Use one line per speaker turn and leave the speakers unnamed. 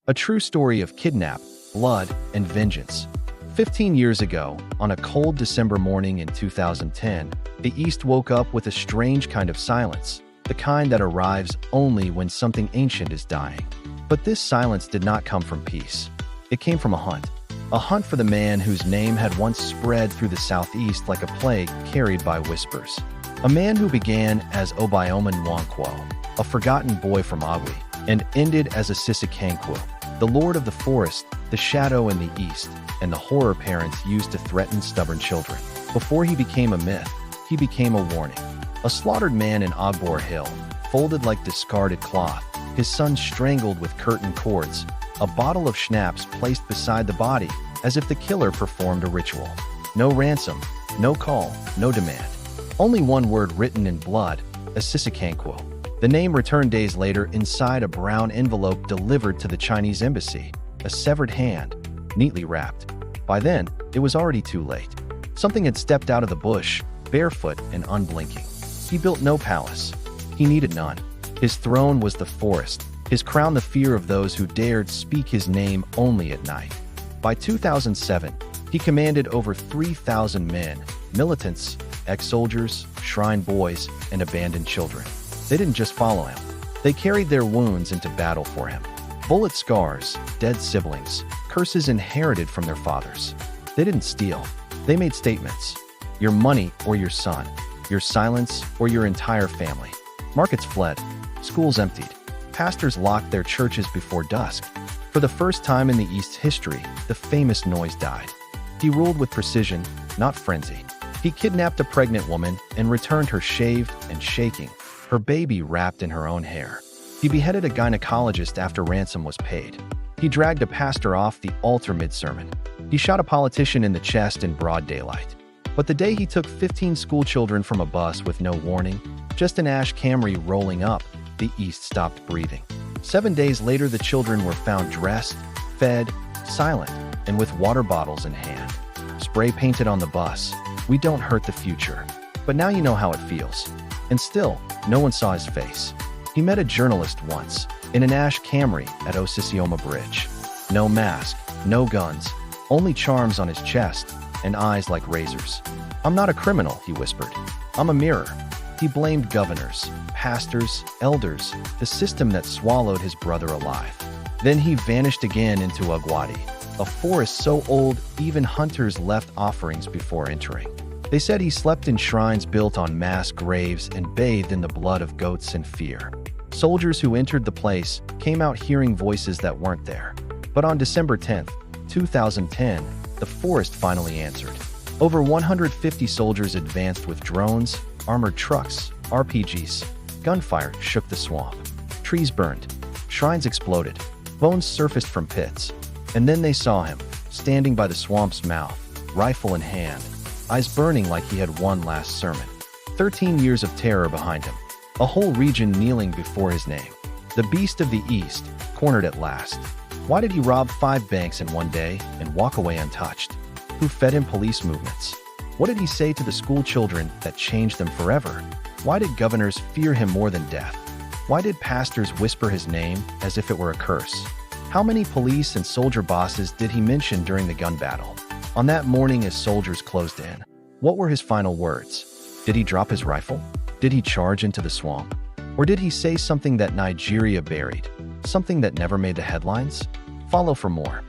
A true story of kidnap, blood, and vengeance. 15 years ago, on a cold December morning in 2010, the East woke up with a strange kind of silence, the kind that arrives only when something ancient is dying. But this silence did not come from peace. It came from a hunt for the man whose name had once spread through the southeast like a plague carried by whispers. A man who began as Osisikankwu, a forgotten boy from Agui, and ended as Osisikankwu, the lord of the forest, the shadow in the east, and the horror parents used to threaten stubborn children. Before he became a myth, he became a warning. A slaughtered man in Ogbor Hill, folded like discarded cloth, his son strangled with curtain cords, a bottle of schnapps placed beside the body, as if the killer performed a ritual. No ransom, no call, no demand. Only one word written in blood, Osisikankwu. The name returned days later inside a brown envelope delivered to the Chinese embassy, a severed hand, neatly wrapped. By then, it was already too late. Something had stepped out of the bush, barefoot and unblinking. He built no palace. He needed none. His throne was the forest, his crown the fear of those who dared speak his name only at night. By 2007, he commanded over 3,000 men, militants, ex-soldiers, shrine boys, and abandoned children. They didn't just follow him. They carried their wounds into battle for him. Bullet scars, dead siblings, curses inherited from their fathers. They didn't steal. They made statements. Your money or your son. Your silence or your entire family. Markets fled. Schools emptied. Pastors locked their churches before dusk. For the first time in the East's history, the famous noise died. He ruled with precision, not frenzy. He kidnapped a pregnant woman and returned her shaved and shaking, her baby wrapped in her own hair. He beheaded a gynecologist after ransom was paid. He dragged a pastor off the altar mid-sermon. He shot a politician in the chest in broad daylight. But the day he took 15 schoolchildren from a bus with no warning, just an ash Camry rolling up, the East stopped breathing. 7 days later, the children were found dressed, fed, silent, and with water bottles in hand. Spray painted on the bus, "We don't hurt the future, but now you know how it feels." And still, no one saw his face. He met a journalist once, in an ash Camry at Osisioma Bridge. No mask, no guns, only charms on his chest, and eyes like razors. "I'm not a criminal," he whispered. "I'm a mirror." He blamed governors, pastors, elders, the system that swallowed his brother alive. Then he vanished again into Agwadi, a forest so old even hunters left offerings before entering. They said he slept in shrines built on mass graves and bathed in the blood of goats and fear. Soldiers who entered the place came out hearing voices that weren't there. But on December 10th, 2010, the forest finally answered. Over 150 soldiers advanced with drones, armored trucks, RPGs. Gunfire shook the swamp. Trees burned. Shrines exploded. Bones surfaced from pits. And then they saw him, standing by the swamp's mouth, rifle in hand, eyes burning like he had one last sermon. 13 years of terror behind him. A whole region kneeling before his name. The beast of the East, cornered at last. Why did he rob 5 banks in one day and walk away untouched? Who fed him police movements? What did he say to the school children that changed them forever? Why did governors fear him more than death? Why did pastors whisper his name as if it were a curse? How many police and soldier bosses did he mention during the gun battle? On that morning as soldiers closed in, what were his final words? Did he drop his rifle? Did he charge into the swamp? Or did he say something that Nigeria buried? Something that never made the headlines? Follow for more.